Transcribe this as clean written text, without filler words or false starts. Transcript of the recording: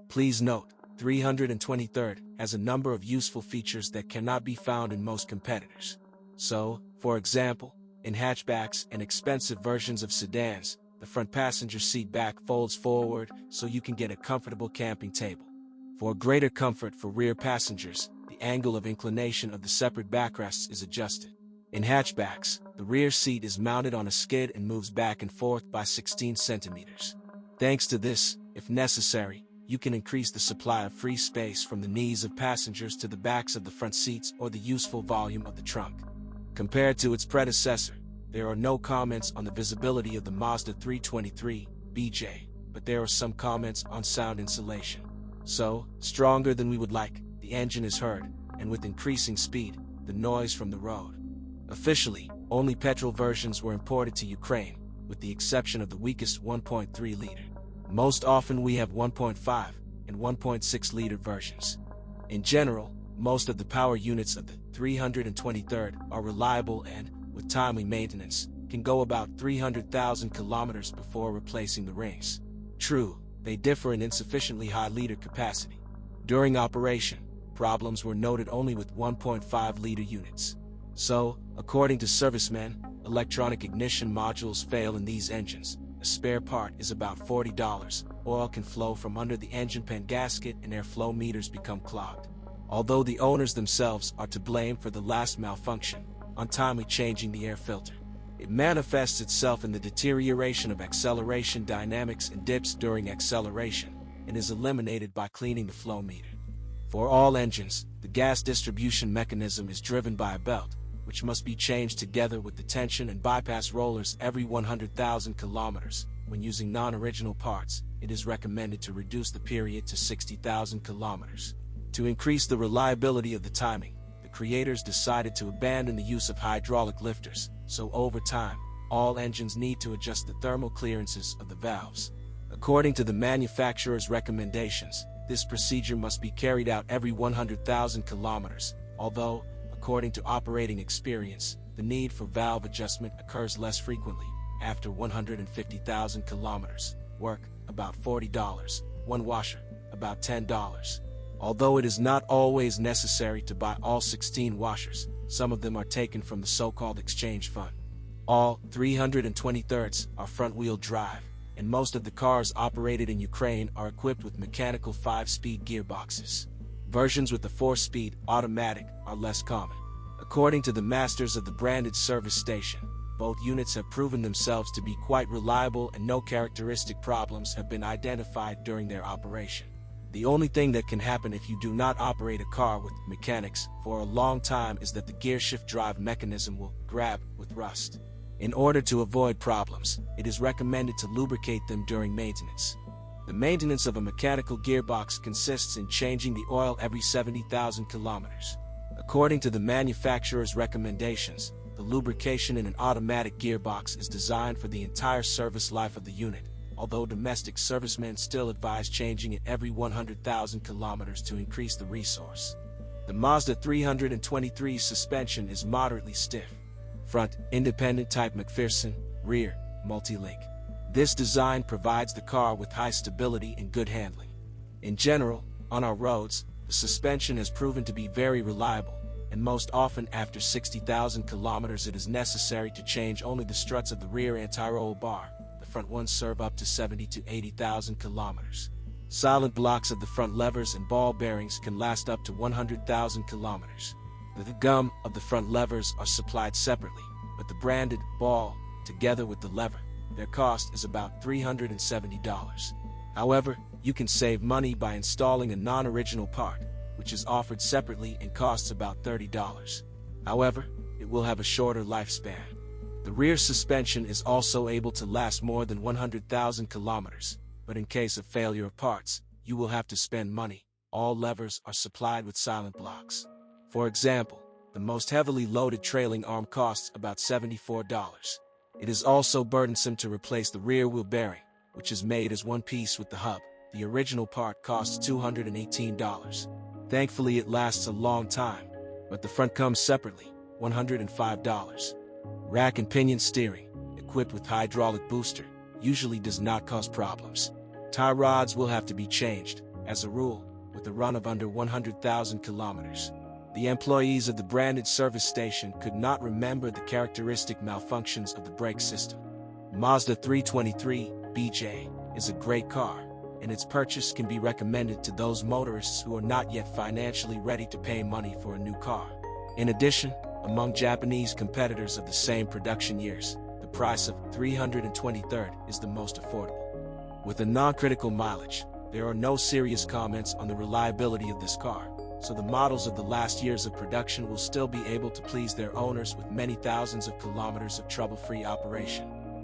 Please note, 323rd has a number of useful features that cannot be found in most competitors. So, for example, in hatchbacks and expensive versions of sedans, the front passenger seat back folds forward so you can get a comfortable camping table. For greater comfort for rear passengers, the angle of inclination of the separate backrests is adjusted. In hatchbacks, the rear seat is mounted on a skid and moves back and forth by 16 centimeters. Thanks to this, if necessary, you can increase the supply of free space from the knees of passengers to the backs of the front seats or the useful volume of the trunk. Compared to its predecessor, there are no comments on the visibility of the Mazda 323 BJ, but there are some comments on sound insulation. So, stronger than we would like, the engine is heard, and with increasing speed, the noise from the road. Officially, only petrol versions were imported to Ukraine, with the exception of the weakest 1.3 liter. Most often we have 1.5 and 1.6 liter versions. In general, most of the power units of the 323rd are reliable and, with timely maintenance, can go about 300,000 kilometers before replacing the rings. True, they differ in insufficiently high liter capacity. During operation, problems were noted only with 1.5 liter units. So, according to servicemen, electronic ignition modules fail in these engines. A spare part is about $40, oil can flow from under the engine pan gasket and airflow meters become clogged. Although the owners themselves are to blame for the last malfunction, untimely changing the air filter. It manifests itself in the deterioration of acceleration dynamics and dips during acceleration, and is eliminated by cleaning the flow meter. For all engines, the gas distribution mechanism is driven by a belt, which must be changed together with the tension and bypass rollers every 100,000 kilometers. When using non-original parts, it is recommended to reduce the period to 60,000 kilometers. To increase the reliability of the timing, the creators decided to abandon the use of hydraulic lifters, so over time, all engines need to adjust the thermal clearances of the valves. According to the manufacturer's recommendations, this procedure must be carried out every 100,000 kilometers, although, according to operating experience, the need for valve adjustment occurs less frequently, after 150,000 kilometers. Work, about $40. One washer, about $10. Although it is not always necessary to buy all 16 washers, some of them are taken from the so-called exchange fund. All 323rds are front-wheel drive, and most of the cars operated in Ukraine are equipped with mechanical 5-speed gearboxes. Versions with the 4-speed automatic are less common. According to the masters of the branded service station, both units have proven themselves to be quite reliable and no characteristic problems have been identified during their operation. The only thing that can happen if you do not operate a car with mechanics for a long time is that the gearshift drive mechanism will grab with rust. In order to avoid problems, it is recommended to lubricate them during maintenance. The maintenance of a mechanical gearbox consists in changing the oil every 70,000 kilometers. According to the manufacturer's recommendations, the lubrication in an automatic gearbox is designed for the entire service life of the unit, although domestic servicemen still advise changing it every 100,000 kilometers to increase the resource. The Mazda 323 suspension is moderately stiff. Front, independent type McPherson, rear, multi-link. This design provides the car with high stability and good handling. In general, on our roads, the suspension has proven to be very reliable, and most often after 60,000 kilometers it is necessary to change only the struts of the rear anti-roll bar. The front ones serve up to 70 to 80,000 kilometers. Silent blocks of the front levers and ball bearings can last up to 100,000 kilometers. The gum of the front levers are supplied separately, but the branded ball, together with the lever, their cost is about $370. However, you can save money by installing a non-original part, which is offered separately and costs about $30. However, it will have a shorter lifespan. The rear suspension is also able to last more than 100,000 kilometers, but in case of failure of parts, you will have to spend money. All levers are supplied with silent blocks. For example, the most heavily loaded trailing arm costs about $74. It is also burdensome to replace the rear wheel bearing, which is made as one piece with the hub. The original part costs $218. Thankfully it lasts a long time, but the front comes separately, $105. Rack and pinion steering, equipped with hydraulic booster, usually does not cause problems. Tie rods will have to be changed, as a rule, with a run of under 100,000 kilometers. The employees of the branded service station could not remember the characteristic malfunctions of the brake system. Mazda 323 BJ is a great car, and its purchase can be recommended to those motorists who are not yet financially ready to pay money for a new car. In addition, among Japanese competitors of the same production years, the price of 323 is the most affordable. With a non-critical mileage, there are no serious comments on the reliability of this car, so the models of the last years of production will still be able to please their owners with many thousands of kilometers of trouble-free operation.